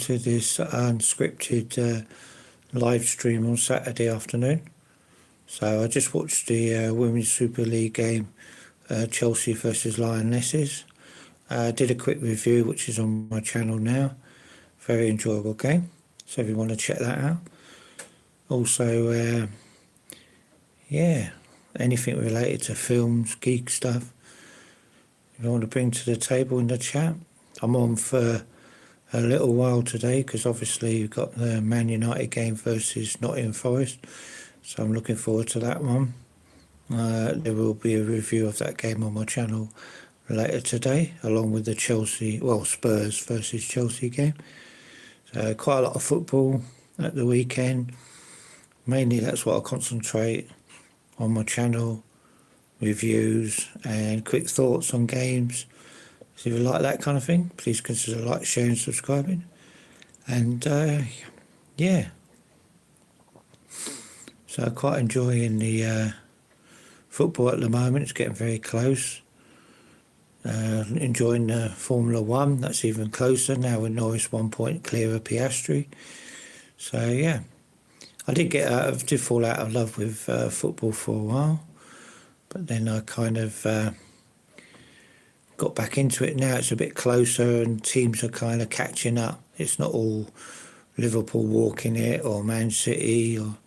to this unscripted live stream on Saturday afternoon. So I just watched the Women's Super League game, Chelsea versus Lionesses. Did a quick review, which is on my channel now. Very enjoyable game. So if you want to check that out. Also, yeah, anything related to films, geek stuff, if you want to bring to the table in the chat. I'm on for a little while today because obviously you've got the Man United game versus Nottingham Forest, so I'm looking forward to that one. There will be a review of that game on my channel later today, along with the Spurs versus Chelsea game. So quite a lot of football at the weekend. Mainly that's what I concentrate on my channel, reviews and quick thoughts on games. So if you like that kind of thing, please consider like, sharing, subscribing. And yeah, so quite enjoying the football at the moment. It's getting very close. Enjoying Formula 1. That's even closer now with Norris 1 point clear of Piastri. So yeah, I did fall out of love with football for a while, but then I kind of got back into it. Now it's a bit closer and teams are kind of catching up. It's not all Liverpool walking it or Man City or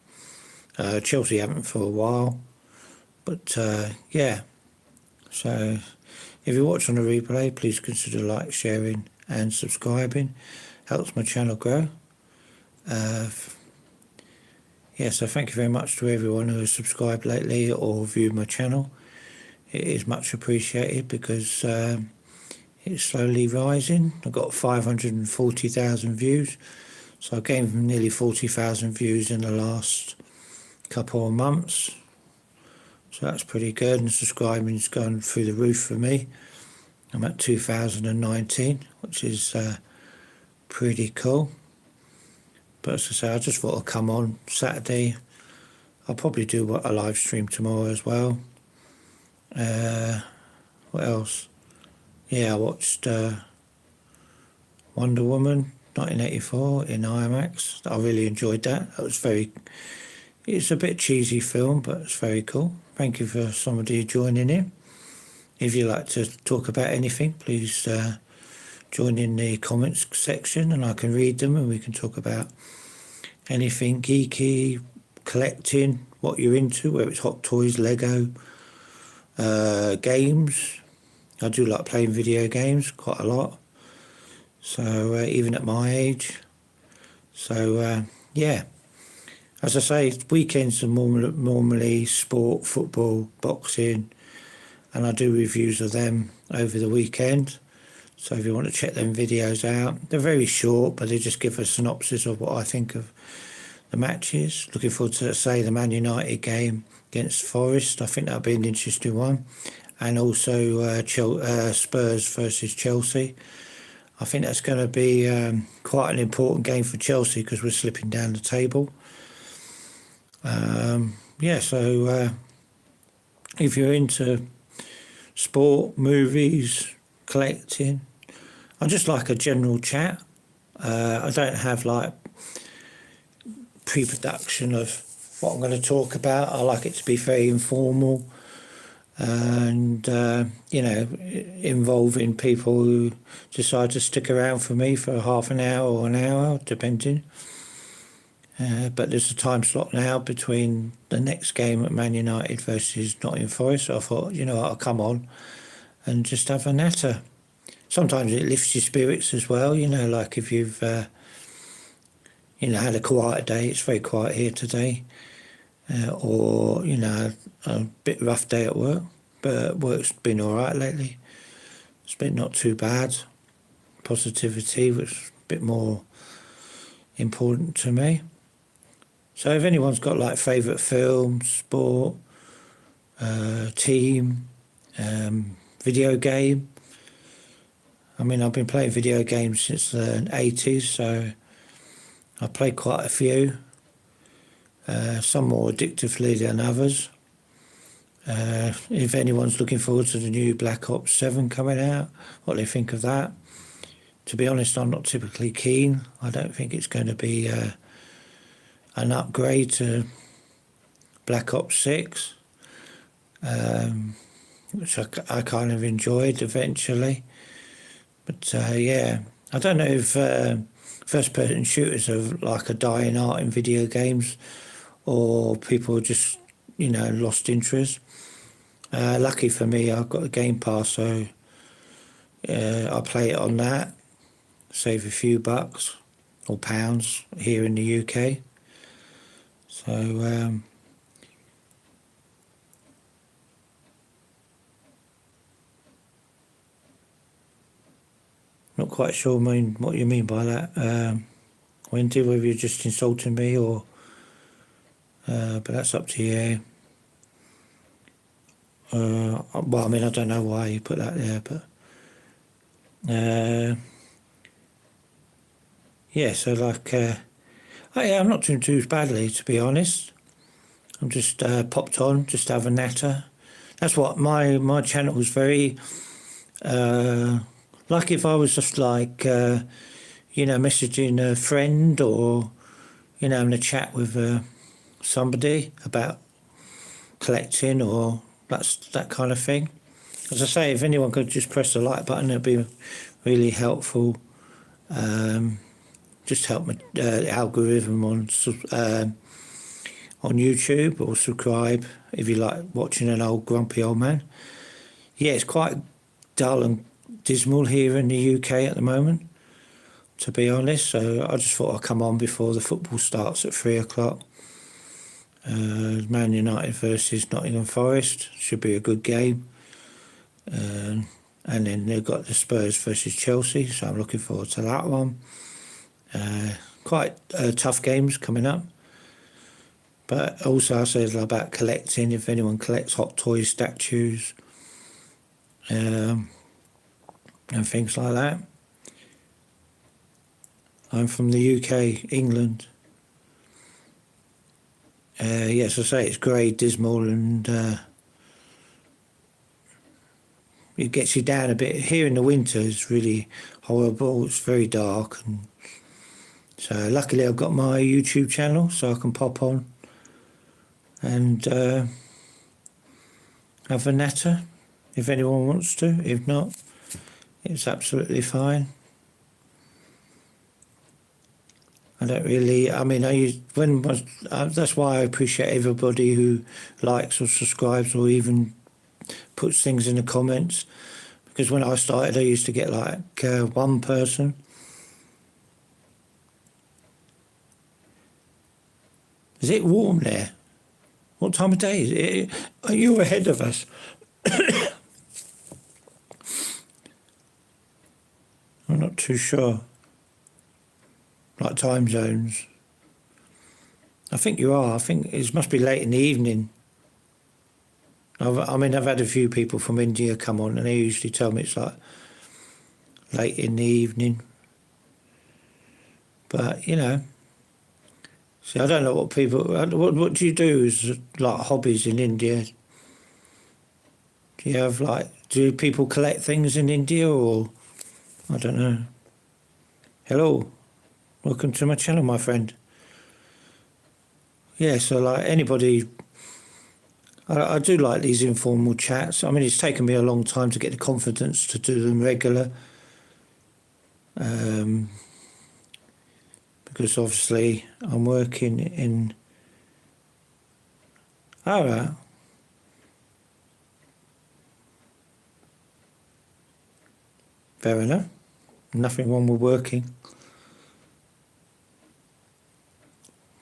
Chelsea haven't for a while. But yeah, so if you watch on the replay, please consider like, sharing and subscribing. Helps my channel grow. Yeah, so thank you very much to everyone who has subscribed lately or viewed my channel. It is much appreciated because it's slowly rising. I've got 540,000 views, so I gained nearly 40,000 views in the last couple of months. So that's pretty good, and subscribing's gone through the roof for me. I'm at 2019, which is pretty cool. But as I say, I just thought I'd come on Saturday. I'll probably do a live stream tomorrow as well. What else? Yeah, I watched Wonder Woman 1984 in IMAX. I really enjoyed that. It's a bit cheesy film, but it's very cool. Thank you for somebody joining in. If you like to talk about anything, please join in the comments section and I can read them and we can talk about anything geeky, collecting, what you're into, whether it's Hot Toys, Lego, games. I do like playing video games quite a lot, so even at my age. So yeah, as I say, weekends are normally sport, football, boxing, and I do reviews of them over the weekend. So if you want to check them videos out, they're very short, but they just give a synopsis of what I think of the matches. Looking forward to, say, the Man United game against Forest. I think that'll be an interesting one. And also Spurs versus Chelsea. I think that's going to be quite an important game for Chelsea because we're slipping down the table. Yeah, so if you're into sport, movies, collecting, I just like a general chat. I don't have like pre-production of what I'm going to talk about. I like it to be very informal and you know, involving people who decide to stick around for me for half an hour or an hour, depending. But there's a time slot now between the next game at Man United versus Nottingham Forest, so I thought, you know what, I'll come on and just have a natter. Sometimes it lifts your spirits as well, you know, like if you've you know, had a quiet day. It's very quiet here today, or you know, a bit rough day at work, but work's been all right lately. It's been not too bad. Positivity was a bit more important to me. So if anyone's got like favourite film, sport, team, video game. I mean, I've been playing video games since the 80s, so I played quite a few, some more addictively than others. If anyone's looking forward to the new Black Ops 7 coming out, what do they think of that? to be honest, I'm not typically keen. I don't think it's going to be an upgrade to Black Ops 6, which I kind of enjoyed eventually. But yeah, I don't know if first-person shooters are like a dying art in video games, or people just, lost interest. Lucky for me, I've got a Game Pass, so I play it on that, save a few bucks or pounds here in the UK. So not quite sure what you mean by that, Wendy, whether you're just insulting me or but that's up to you. Well, I mean, I don't know why you put that there, but yeah, so like I'm not doing too badly, to be honest. I'm just popped on just to have a natter. That's what my channel was very like, if I was just like messaging a friend, or having a chat with somebody about collecting or that kind of thing. As I say, if anyone could just press the like button, it'd be really helpful. Just help my algorithm on YouTube, or subscribe if you like watching an old grumpy old man. Yeah, it's quite dull and dismal here in the UK at the moment, to be honest. So I just thought I'd come on before the football starts at 3 o'clock. Man United versus Nottingham Forest should be a good game. And then they've got the Spurs versus Chelsea, so I'm looking forward to that one. Quite tough games coming up. But also I said about collecting, if anyone collects Hot Toys statues and things like that. I'm from the UK, England. Yes, I say it's grey, dismal, and it gets you down a bit. Here in the winter it's really horrible, it's very dark, and so luckily I've got my YouTube channel, so I can pop on and have a natter if anyone wants to. If not, it's absolutely fine. I don't really, I mean, that's why I appreciate everybody who likes or subscribes or even puts things in the comments, because when I started I used to get like one person. Is it warm there? What time of day is it? Are you ahead of us? I'm not too sure. Like time zones. I think you are. I think it must be late in the evening. I've had a few people from India come on, and they usually tell me it's like late in the evening. But, see, I don't know what people... What do you do as, like, hobbies in India? Do you have, do people collect things in India, or... I don't know. Hello. Welcome to my channel, my friend. Yeah, so, like, anybody... I do like these informal chats. I mean, it's taken me a long time to get the confidence to do them regular. Because obviously I'm working in... All right. Fair enough. Nothing wrong with working.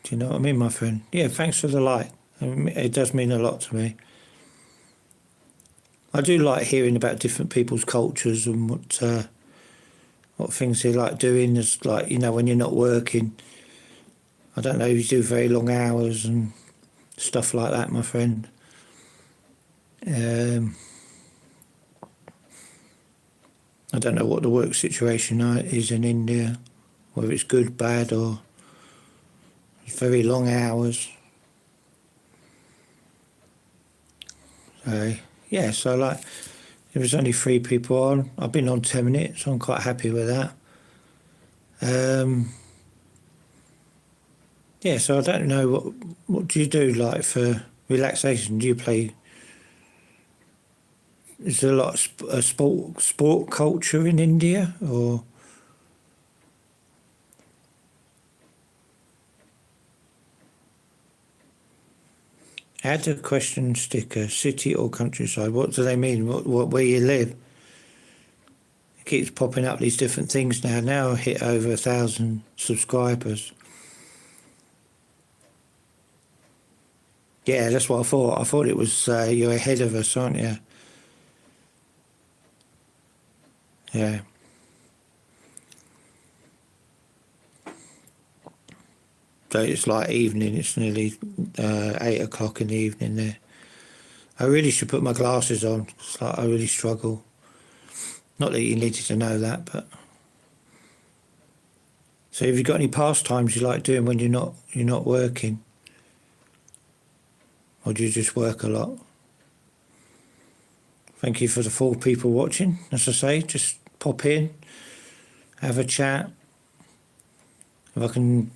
Do you know what I mean, my friend? Yeah, thanks for the like. It does mean a lot to me. I do like hearing about different people's cultures and what things they like doing. Is like, when you're not working. I don't know, you do very long hours and stuff like that, my friend. I don't know what the work situation is in India, whether it's good, bad, or very long hours. So, yeah, so like, there was only 3 people on. I've been on 10 minutes, so I'm quite happy with that. Yeah, so I don't know what do you do like for relaxation? Do you play? Is there a lot of sport culture in India, or add a question sticker? City or countryside? What do they mean? What where you live? It keeps popping up these different things now. Now I hit over 1,000 subscribers. Yeah, that's what I thought. I thought it was you're ahead of us, aren't you? Yeah. So it's like evening. It's nearly 8 o'clock in the evening there. I really should put my glasses on. It's like I really struggle. Not that you needed to know that, but so have you got any pastimes you like doing when you're not working, or do you just work a lot? Thank you for the 4 people watching. As I say, just pop in, have a chat. If I can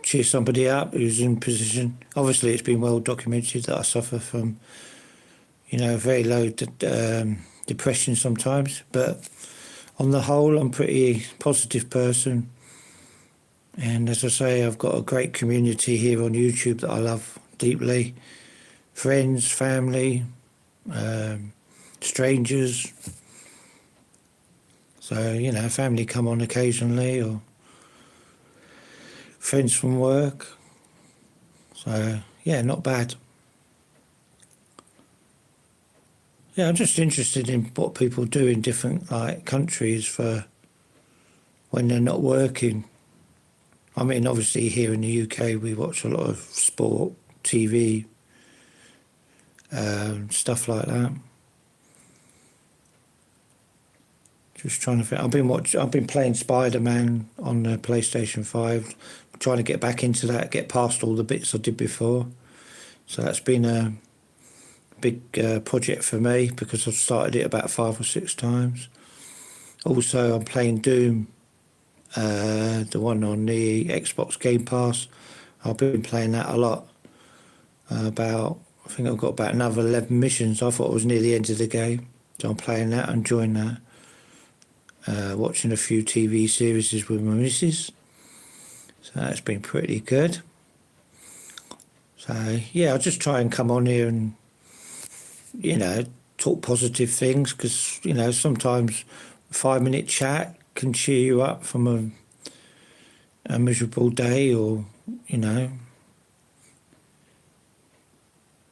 cheer somebody up who's in position. Obviously, it's been well documented that I suffer from, very low depression sometimes. But on the whole, I'm a pretty positive person. And as I say, I've got a great community here on YouTube that I love deeply. Friends, family, strangers. So, family come on occasionally, or friends from work. So, yeah, not bad. Yeah, I'm just interested in what people do in different countries for when they're not working. I mean, obviously here in the UK we watch a lot of sport, TV, stuff like that. Just trying to think. I've been playing Spider-Man on the PlayStation 5, trying to get back into that, get past all the bits I did before. So that's been a big project for me because I've started it about 5 or 6 times. Also, I'm playing Doom, the one on the Xbox Game Pass. I've been playing that a lot. I think I've got about another 11 missions. I thought it was near the end of the game. So I'm playing that, enjoying that. Watching a few TV series with my missus. So that's been pretty good. So, yeah, I'll just try and come on here and, talk positive things because, sometimes a 5-minute chat can cheer you up from a miserable day or,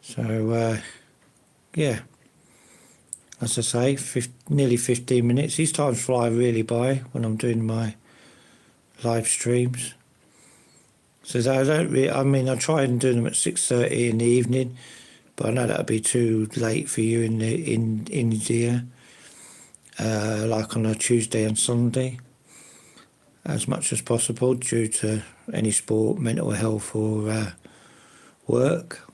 So, yeah, as I say, nearly 15 minutes. These times fly really by when I'm doing my live streams. So I don't really, I try and do them at 6:30 in the evening, but I know that'd be too late for you in India, like on a Tuesday and Sunday, as much as possible due to any sport, mental health or work.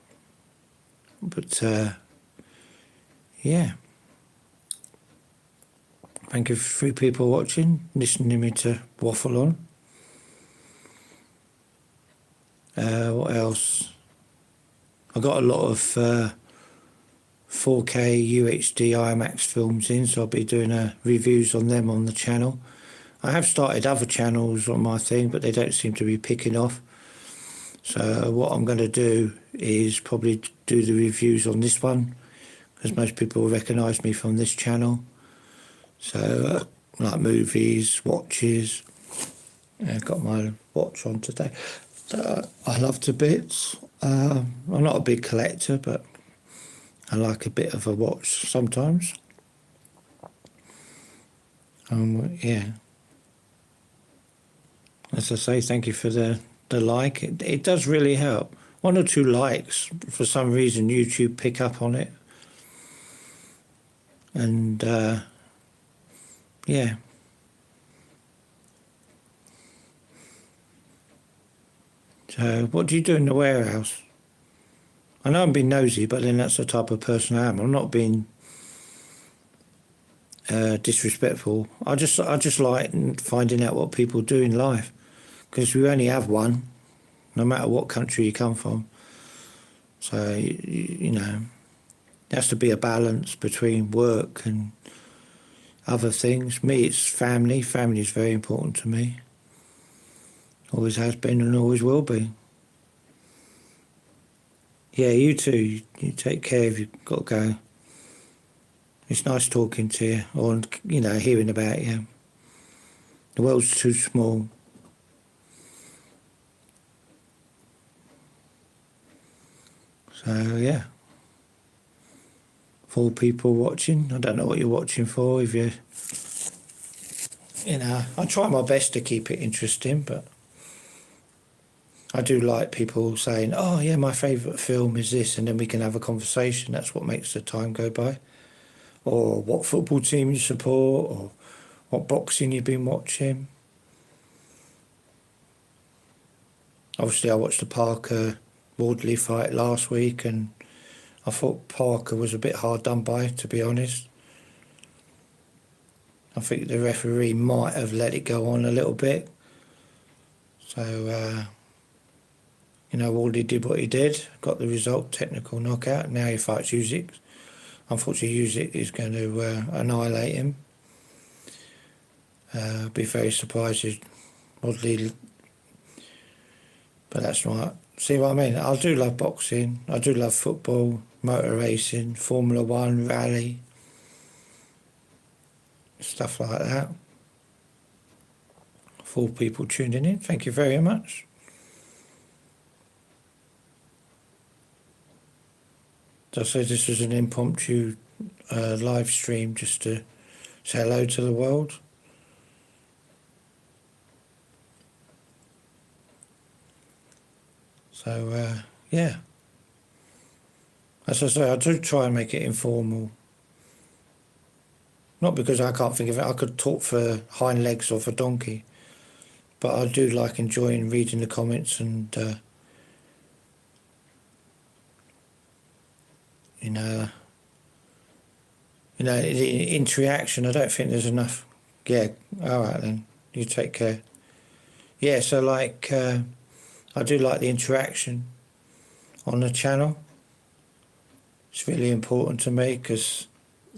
But yeah, thank you for 3 people watching, listening to me to waffle on. What else? I got a lot of 4K UHD IMAX films in, so I'll be doing reviews on them on the channel. I have started other channels on my thing, but they don't seem to be picking off. So what I'm going to do is probably do the reviews on this one, because most people recognise me from this channel. So like movies, watches. I've got my watch on today. I love to bits. I'm not a big collector, but I like a bit of a watch sometimes. Yeah. As I say, thank you for the like. It does really help. 1 or 2 likes, for some reason, YouTube pick up on it. And, yeah. So, what do you do in the warehouse? I know I'm being nosy, but then that's the type of person I am. I'm not being disrespectful. I just like finding out what people do in life, because we only have one, no matter what country you come from. So you know, there has to be a balance between work and other things. Me, it's family. Family is very important to me. Always has been and always will be. Yeah, you too. You take care if you've got to go. It's nice talking to you, or, you know, hearing about you. The world's too small. So, yeah. 4 people watching. I don't know what you're watching for. If you know, I try my best to keep it interesting, but I do like people saying, oh, yeah, my favourite film is this, and then we can have a conversation. That's what makes the time go by. Or what football team you support, or what boxing you've been watching. Obviously, I watched the Parker Wardley fight last week, and I thought Parker was a bit hard done by, to be honest. I think the referee might have let it go on a little bit. So, you know, Wardley did what he did, got the result, technical knockout. Now he fights Usyk. Unfortunately, Usyk is going to annihilate him. Be very surprised if Wardley, but that's right. See what I mean? I do love boxing. I do love football, motor racing, Formula One, rally, stuff like that. 4 people tuning in. Thank you very much. So I said this was an impromptu live stream just to say hello to the world. So, yeah. As I say, I do try and make it informal. Not because I can't think of it. I could talk for hind legs or for donkey. But I do like enjoying reading the comments and, you know, the interaction. I don't think there's enough. Yeah, all right then. You take care. Yeah, so like, I do like the interaction on the channel. It's really important to me because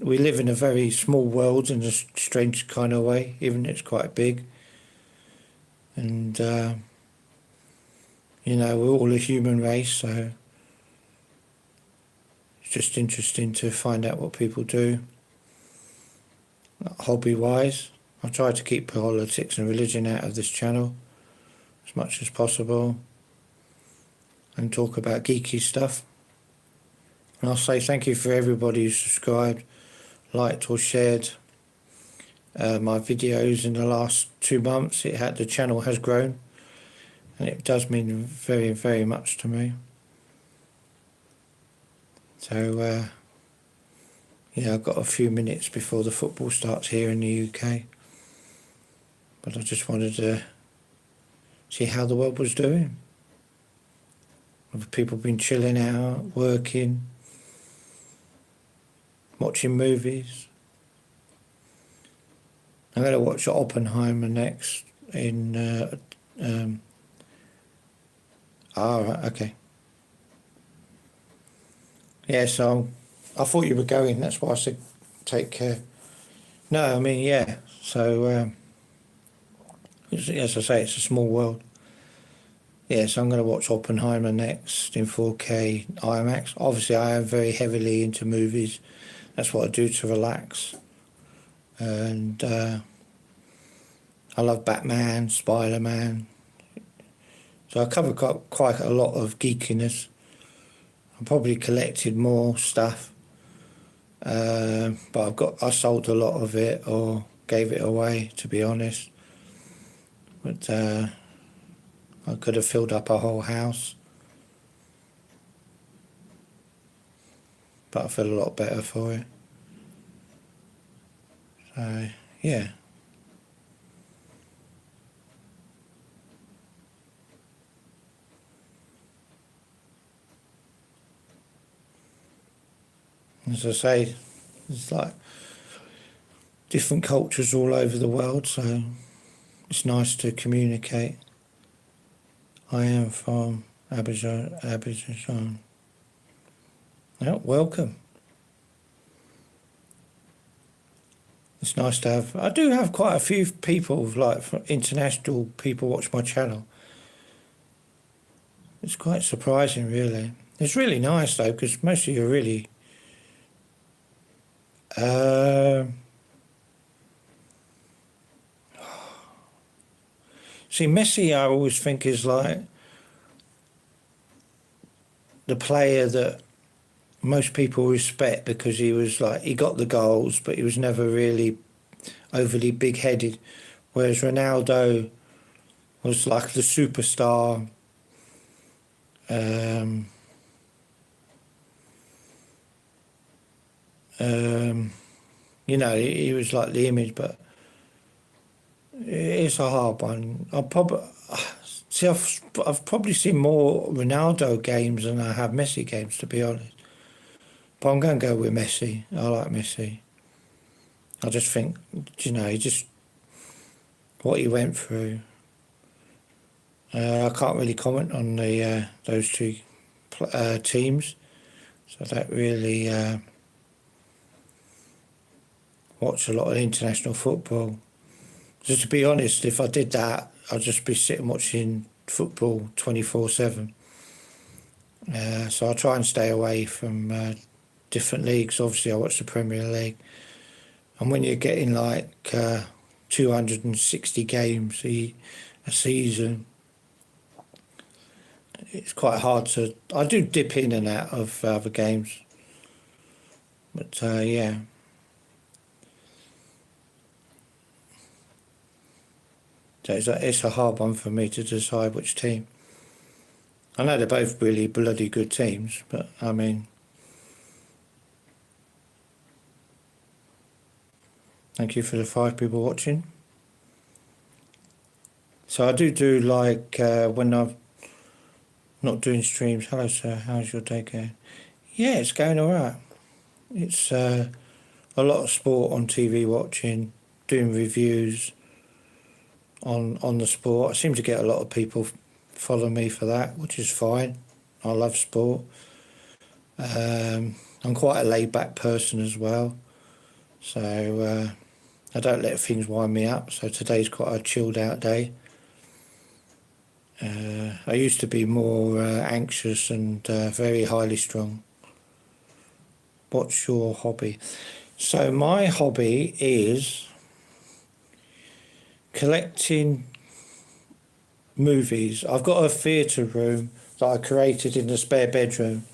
we live in a very small world in a strange kind of way, even though it's quite big. And, you know, we're all a human race, so it's just interesting to find out what people do. Hobby-wise, I try to keep politics and religion out of this channel as much as possible and talk about geeky stuff. And I'll say thank you for everybody who subscribed, liked or shared my videos in the last 2 months. The channel has grown, and it does mean very, very much to me. So, yeah, I've got a few minutes before the football starts here in the UK. But I just wanted to see how the world was doing. Have people been chilling out, working, watching movies? I'm going to watch Oppenheimer next in... right, okay. Yeah, so I thought you were going, that's why I said take care. No, I mean, yeah, so, as I say, it's a small world. Yeah, so I'm going to watch Oppenheimer next in 4K IMAX. Obviously, I am very heavily into movies. That's what I do to relax. And I love Batman, Spider-Man. So I cover quite a lot of geekiness. I probably collected more stuff, but I sold a lot of it or gave it away, to be honest. But I could have filled up a whole house, but I feel a lot better for it. So yeah. As I say, it's like different cultures all over the world, so it's nice to communicate. I am from Abidjan. Well, welcome. It's nice to have. I do have quite a few people, like international people, watch my channel. It's quite surprising, really. It's really nice though, because most of you are really. See, Messi, I always think is like the player that most people respect because he was like, he got the goals, but he was never really overly big-headed. Whereas Ronaldo was like the superstar. You know, he was like the image, but it's a hard one. I've probably seen more Ronaldo games than I have Messi games, to be honest. But I'm going to go with Messi. I like Messi. I just think, you know, what he went through. I can't really comment on those two teams, so I don't really watch a lot of international football. Just to be honest, if I did that, I'd just be sitting watching football 24/7. So I try and stay away from different leagues. Obviously, I watch the Premier League, and when you're getting like 260 games a season, it's quite hard to. I do dip in and out of other games, but yeah. So it's a hard one for me to decide which team. I know they're both really bloody good teams, but I mean, thank you for the 5 people watching. So I do like when I'm not doing streams. Hello, sir. How's your day going? Yeah, it's going all right. It's a lot of sport on TV watching, doing reviews on the sport. I seem to get a lot of people follow me for that, which is fine. I love sport. I'm quite a laid-back person as well, so I don't let things wind me up. So today's quite a chilled-out day. I used to be more anxious and very highly strung. What's your hobby? So my hobby is collecting movies. I've got a theatre room that I created in the spare bedroom.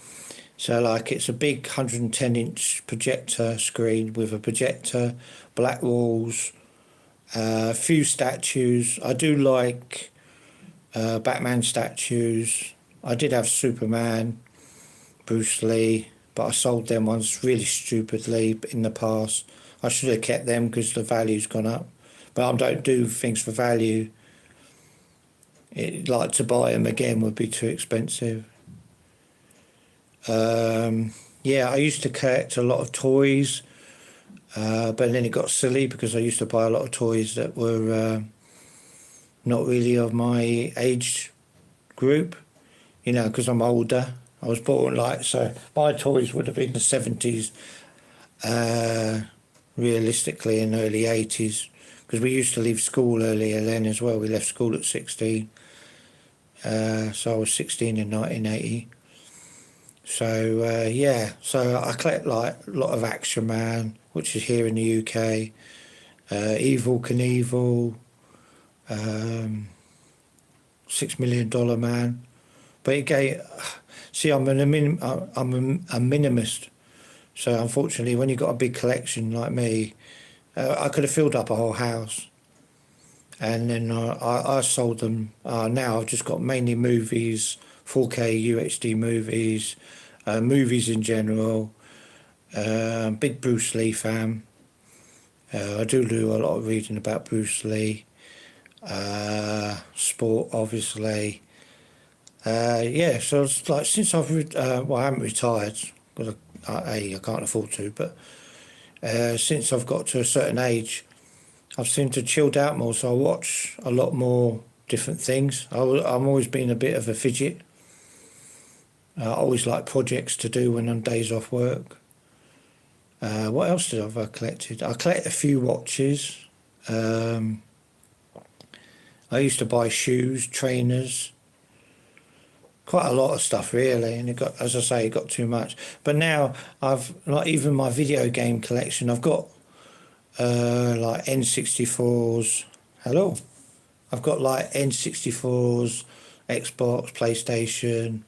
So like it's a big 110-inch projector screen with a projector, black walls, a few statues. I do like Batman statues. I did have Superman, Bruce Lee, but I sold them ones really stupidly in the past. I should have kept them because the value's gone up. But I don't do things for value. Like to buy them again would be too expensive. Yeah, I used to collect a lot of toys, but then it got silly because I used to buy a lot of toys that were not really of my age group, you know, because I'm older. I was born so my toys would have been the 70s, realistically, in early 80s, because we used to leave school earlier then as well. We left school at 16, so I was 16 in 1980. So yeah, so I collect like a lot of Action Man, which is here in the UK, Evil Knievel, $6 Million Man. But again, see, I'm a minimalist. So unfortunately, when you've got a big collection like me, I could have filled up a whole house. And then I sold them. Now I've just got mainly movies, 4K UHD movies, movies in general. Big Bruce Lee fan. I do a lot of reading about Bruce Lee. Sport, obviously. Yeah, so it's like since I haven't retired because I can't afford to, but since I've got to a certain age, I've seemed to chilled out more, so I watch a lot more different things. I'm always been a bit of a fidget. I always like projects to do when I'm days off work. What else have I collected? I collect a few watches. I used to buy shoes, trainers, quite a lot of stuff really, and it got, as I say, it got too much. But now I've, like, even my video game collection, I've got like N64s. Hello. I've got like N64s, Xbox, PlayStation,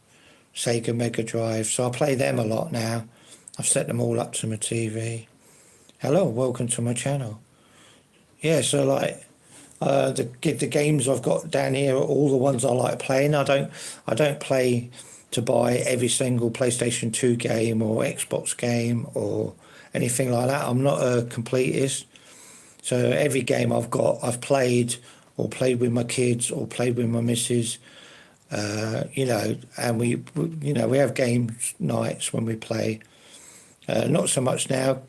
Sega Mega Drive, so I play them a lot now. I've set them all up to my TV. Hello, welcome to my channel. Yeah, so like the games I've got down here are all the ones I like playing. I don't play to buy every single PlayStation 2 game or Xbox game or anything like that. I'm not a completist. So every game I've got, I've played or played with my kids or played with my missus. You know, and we have game nights when we play. Not so much now,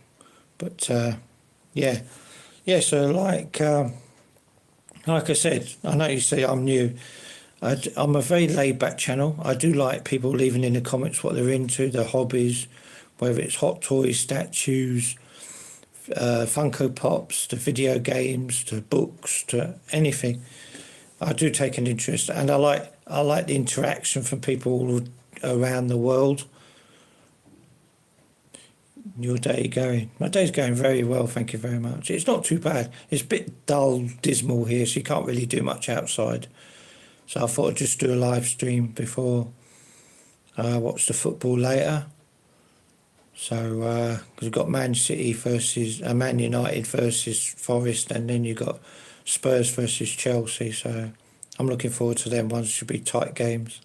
but yeah. So like I said, I know you say I'm new. I'm a very laid-back channel. I do like people leaving in the comments what they're into, their hobbies, whether it's hot toys, statues, Funko Pops, to video games, to books, to anything. I do take an interest, and I like the interaction from people all around the world. Your day going? My day's going very well, thank you very much. It's not too bad. It's a bit dull, dismal here, so you can't really do much outside. So I thought I'd just do a live stream before I watch the football later. So, because we've got Man United versus Forest, and then you've got Spurs versus Chelsea. So I'm looking forward to them. Ones should be tight games.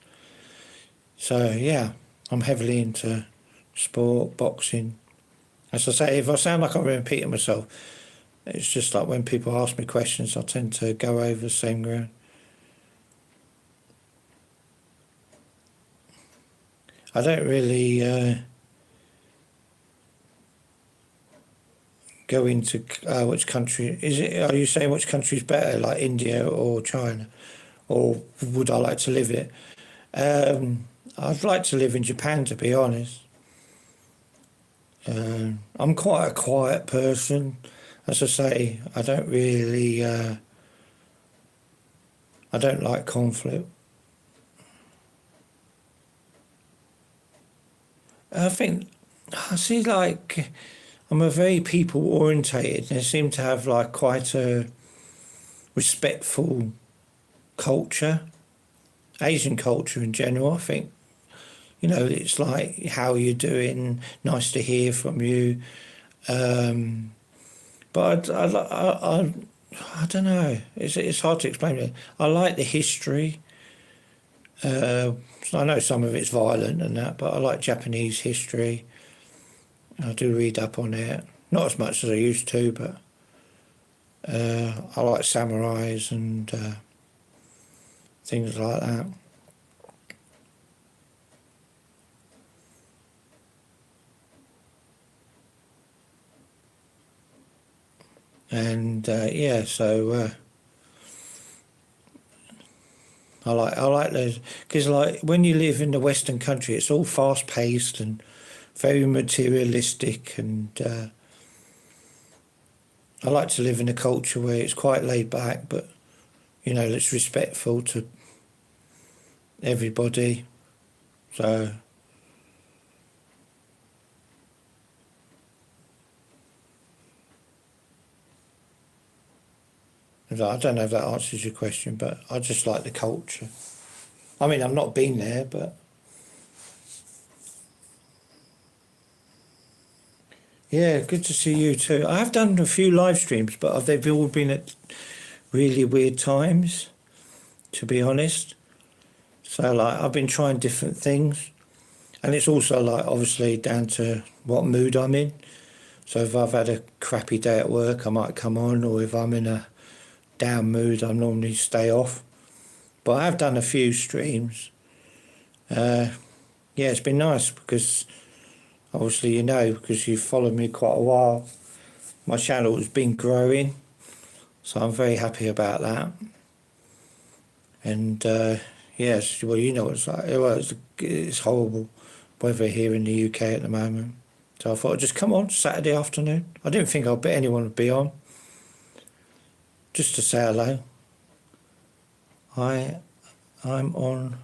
So yeah, I'm heavily into sport, boxing. As I say, if I sound like I'm repeating myself, it's just like when people ask me questions, I tend to go over the same ground. I don't really go into which country is it. Are you saying which country is better, like India or China, or would I like to live it? I'd like to live in Japan, to be honest. I'm quite a quiet person. As I say, I don't really I don't like conflict. I see, like, I'm a very people orientated, and I seem to have like quite a respectful culture, Asian culture in general. I think, you know, it's like, how you're doing, nice to hear from you. But I don't know. It's hard to explain it. I like the history. I know some of it's violent and that, but I like Japanese history. I do read up on it. Not as much as I used to, but I like samurais and things like that. And yeah, so I like those, because like when you live in the Western country, it's all fast paced and very materialistic, and I like to live in a culture where it's quite laid back, but you know, it's respectful to everybody. So I don't know if that answers your question, but I just like the culture. I mean, I've not been there, but yeah, good to see you too. I have done a few live streams, but they've all been at really weird times, to be honest. So like, I've been trying different things, and it's also like obviously down to what mood I'm in. So if I've had a crappy day at work, I might come on, or if I'm in a down mood, I normally stay off. But I have done a few streams. Yeah, it's been nice, because obviously, you know, because you've followed me quite a while. my channel has been growing, so I'm very happy about that. And yes, well, you know what it's like. Well, it's horrible weather here in the UK at the moment. So I thought I'd just come on Saturday afternoon. I didn't think anyone would be on. Just to say hello. I'm on.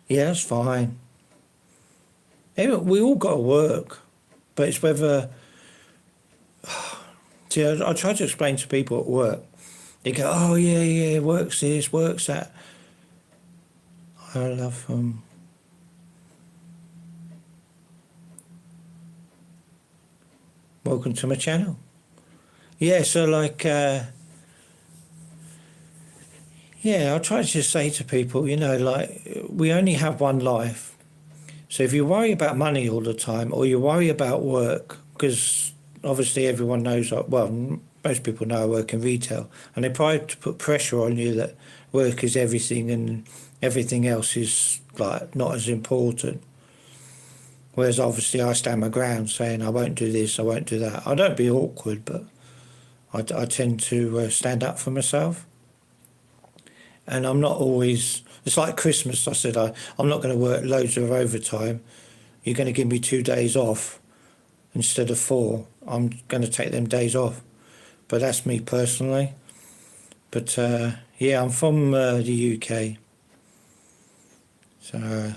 Yeah, that's fine. Anyway, we all got to work, but it's whether. See, I try to explain to people at work. They go, "Oh yeah, works this, works that." I love welcome to my channel. Yeah, so like, yeah, I try to say to people, you know, like, we only have one life. So if you worry about money all the time, or you worry about work, because obviously everyone knows, well, most people know I work in retail, and they try to put pressure on you that work is everything and everything else is like not as important. Whereas obviously I stand my ground saying I won't do this, I won't do that. I don't be awkward, but I tend to stand up for myself. And I'm not always, it's like Christmas, I said I'm not going to work loads of overtime. You're going to give me 2 days off instead of 4. I'm going to take them days off. But that's me personally. But yeah, I'm from the UK. So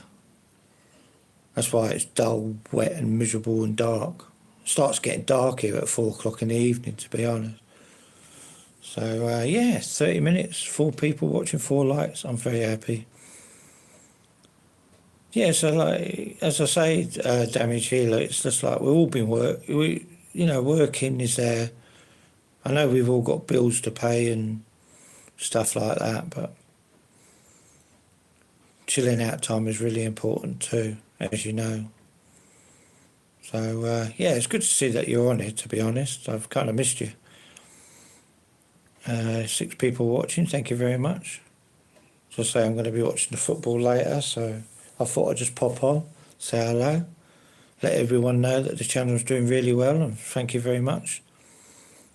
that's why it's dull, wet and miserable and dark. It starts getting dark here at 4 o'clock in the evening, to be honest. So yeah, 30 minutes, 4 people watching, 4 likes. I'm very happy. Yeah, so like, as I say, Damage Healer, it's just like we've all been working is there. I know we've all got bills to pay and stuff like that, but chilling out time is really important too, as you know. So yeah, it's good to see that you're on it, to be honest. I've kind of missed you. 6 people watching, thank you very much. As I say, I'm going to be watching the football later, so I thought I'd just pop on, say hello, let everyone know that the channel's doing really well, and thank you very much.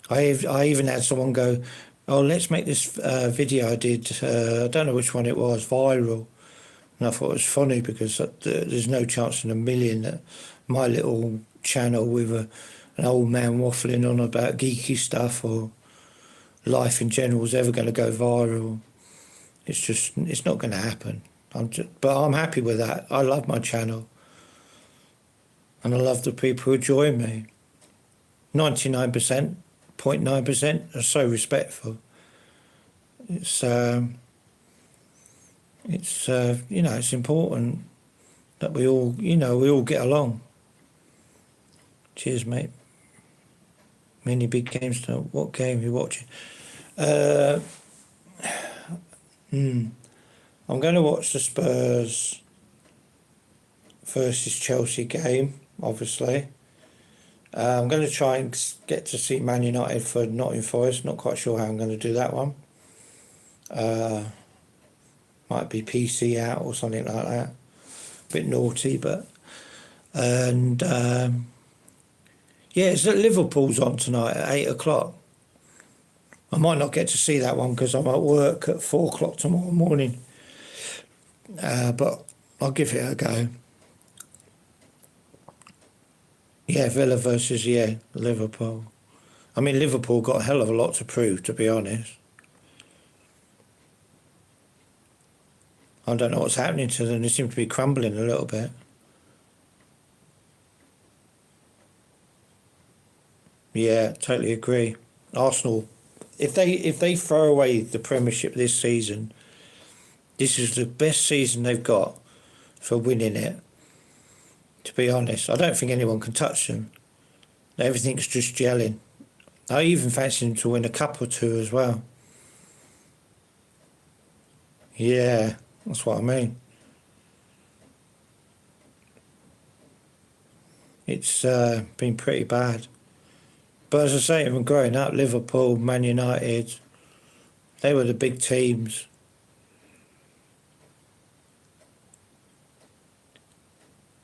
I even had someone go, "Oh, let's make this video I did, I don't know which one it was, viral." And I thought it was funny because there's no chance in a million that my little channel with an old man waffling on about geeky stuff or life in general is ever going to go viral. It's not going to happen. But I'm happy with that. I love my channel. And I love the people who join me. 99%, 0.9% are so respectful. It's it's important that we all get along. Cheers, mate. Many big games tonight. What game are you watching? I'm going to watch the Spurs versus Chelsea game, obviously. I'm going to try and get to see Man United for Nottingham Forest. Not quite sure how I'm going to do that one. Might be PC out or something like that. Bit naughty, but... And... yeah, it's at Liverpool's on tonight at 8 o'clock. I might not get to see that one because I'm at work at 4 o'clock tomorrow morning. But I'll give it a go. Yeah, Villa versus, Liverpool. I mean, Liverpool got a hell of a lot to prove, to be honest. I don't know what's happening to them. They seem to be crumbling a little bit. Yeah, totally agree. Arsenal, if they throw away the Premiership this season, this is the best season they've got for winning it. To be honest, I don't think anyone can touch them. Everything's just gelling. I even fancy them to win a cup or 2 as well. Yeah, that's what I mean. It's been pretty bad. But as I say, even growing up, Liverpool, Man United, they were the big teams.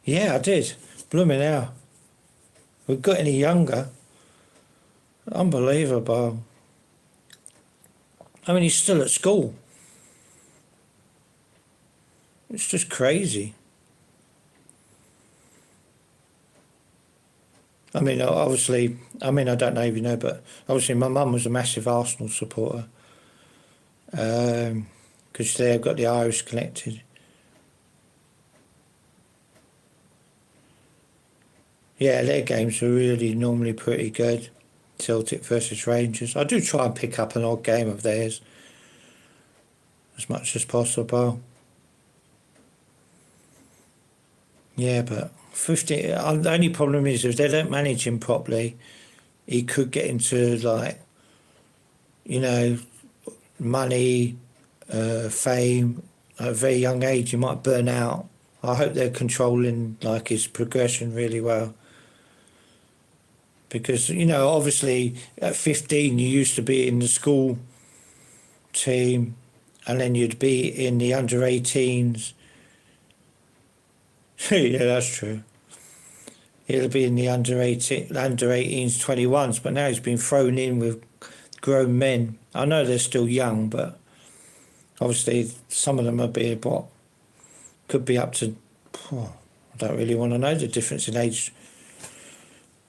Yeah, I did. Blooming hell. we've got any younger. Unbelievable. I mean, he's still at school. It's just crazy. I mean, obviously, I don't know if you know, but obviously my mum was a massive Arsenal supporter. Because they've got the Irish connected. Yeah, their games are really normally pretty good. Celtic versus Rangers. I do try and pick up an odd game of theirs as much as possible. Yeah, but 50. The only problem is if they don't manage him properly, he could get into like, you know, money, fame. At a very young age, he might burn out. I hope they're controlling like his progression really well. Because, you know, obviously at 15 you used to be in the school team and then you'd be in the under 18s. Yeah, that's true. He'll be in the under 18s, 21s, but now he's been thrown in with grown men. I know they're still young, but obviously some of them are being what could be up to, I don't really want to know the difference in age.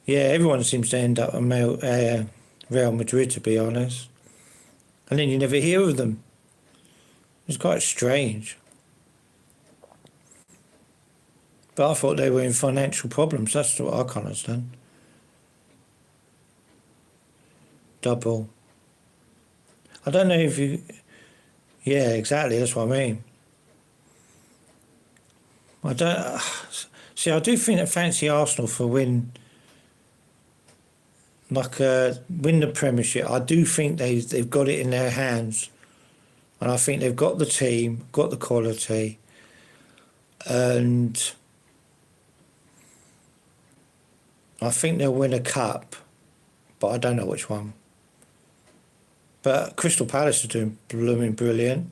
Yeah, everyone seems to end up at Real Madrid, to be honest. And then you never hear of them. It's quite strange. But I thought they were in financial problems. That's what I can't understand. Double. I don't know if you... Yeah, exactly. That's what I mean. I don't... See, I do think that fancy Arsenal for win the Premiership. I do think they've got it in their hands, and I think they've got the team, got the quality, and I think they'll win a cup, but I don't know which one. But Crystal Palace are doing blooming brilliant.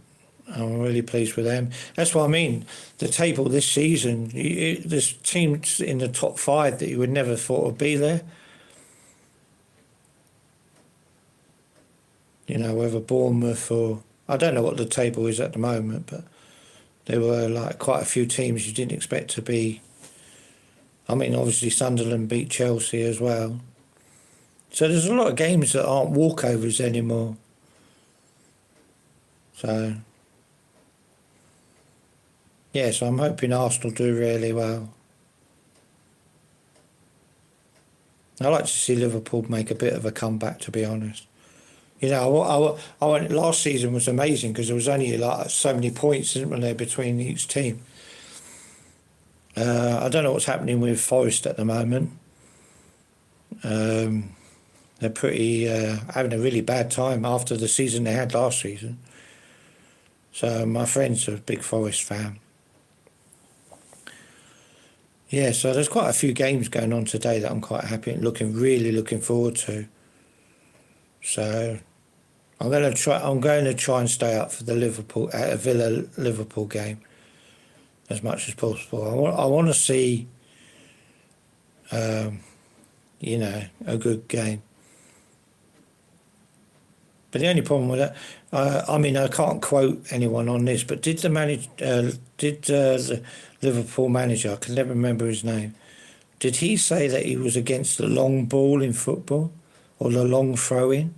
I'm really pleased with them. That's what I mean. The table this season, there's teams in the top 5 that you would never thought would be there. You know, whether Bournemouth or... I don't know what the table is at the moment, but there were like quite a few teams you didn't expect to be... I mean, obviously Sunderland beat Chelsea as well. So there's a lot of games that aren't walkovers anymore. So... yeah, so I'm hoping Arsenal do really well. I like to see Liverpool make a bit of a comeback, to be honest. You know, I went last season was amazing because there was only like so many points, isn't there, between each team. I don't know what's happening with Forest at the moment. They're pretty having a really bad time after the season they had last season. So my friend's a big Forest fan. Yeah, so there's quite a few games going on today that I'm quite happy and really looking forward to. So I'm going to try and stay up for the Villa Liverpool game as much as possible. I want to see you know, a good game. But the only problem with that, I mean, I can't quote anyone on this, but did the Liverpool manager, I can never remember his name, did he say that he was against the long ball in football or the long throw-in?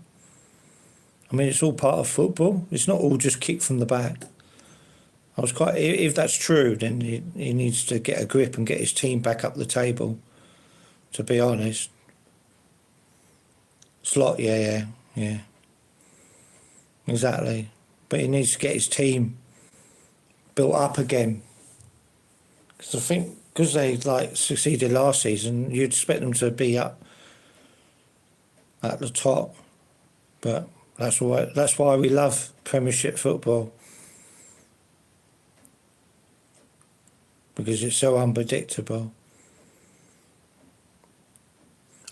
I mean, it's all part of football. It's not all just kick from the back. If that's true, then he needs to get a grip and get his team back up the table, to be honest. Slot, yeah. Exactly. But he needs to get his team built up again. Because I think, because they succeeded last season, you'd expect them to be up at the top. But that's why we love Premiership football. Because it's so unpredictable.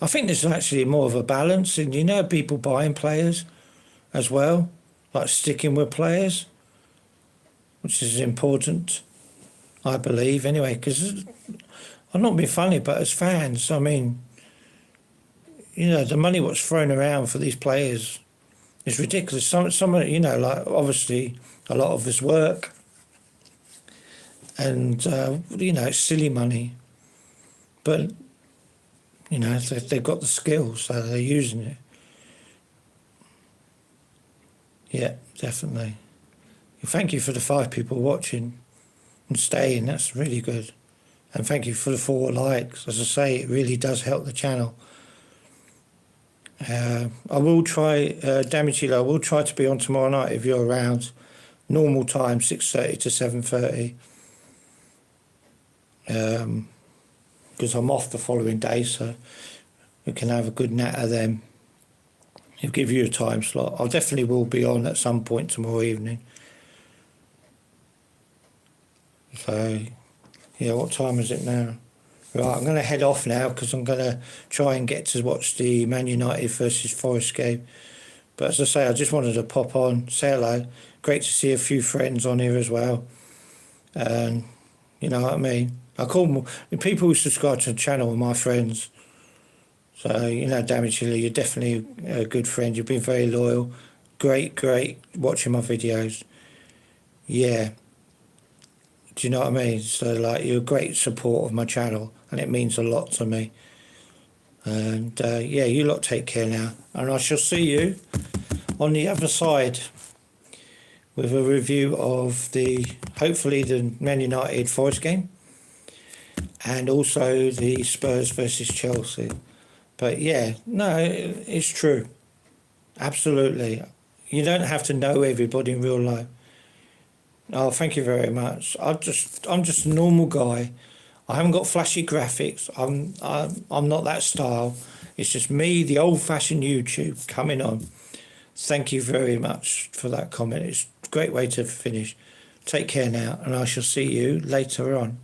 I think there's actually more of a balance, and you know, people buying players as well, like sticking with players, which is important, I believe, anyway, because I'm not being funny, but as fans, I mean, you know, the money what's thrown around for these players is ridiculous. Some you know, like obviously a lot of this work, and you know, it's silly money, but you know, they've got the skills, so they're using it. Yeah, definitely. Thank you for the 5 people watching and staying. That's really good. And thank you for the 4 likes. As I say, it really does help the channel. I will try, Damagila, I will try to be on tomorrow night if you're around. Normal time, 6:30 to 7:30. Because I'm off the following day, so we can have a good natter then. He'll give you a time slot. I definitely will be on at some point tomorrow evening. So, yeah, what time is it now? Right, I'm going to head off now because I'm going to try and get to watch the Man United versus Forest game. But as I say, I just wanted to pop on, say hello. Great to see a few friends on here as well. And you know what I mean? I call them, the people who subscribe to the channel are my friends. So, you know, Damage Healer, you're definitely a good friend. You've been very loyal. Great watching my videos. Yeah. Do you know what I mean? So, like, you're a great support of my channel, and it means a lot to me. And, yeah, you lot take care now. And I shall see you on the other side with a review of hopefully the Man United Forest game, and also the Spurs versus Chelsea. But, yeah, no, it's true. Absolutely. You don't have to know everybody in real life. Oh, thank you very much. I'm just a normal guy. I haven't got flashy graphics. I'm not that style. It's just me, the old-fashioned YouTube coming on. Thank you very much for that comment. It's a great way to finish. Take care now, and I shall see you later on.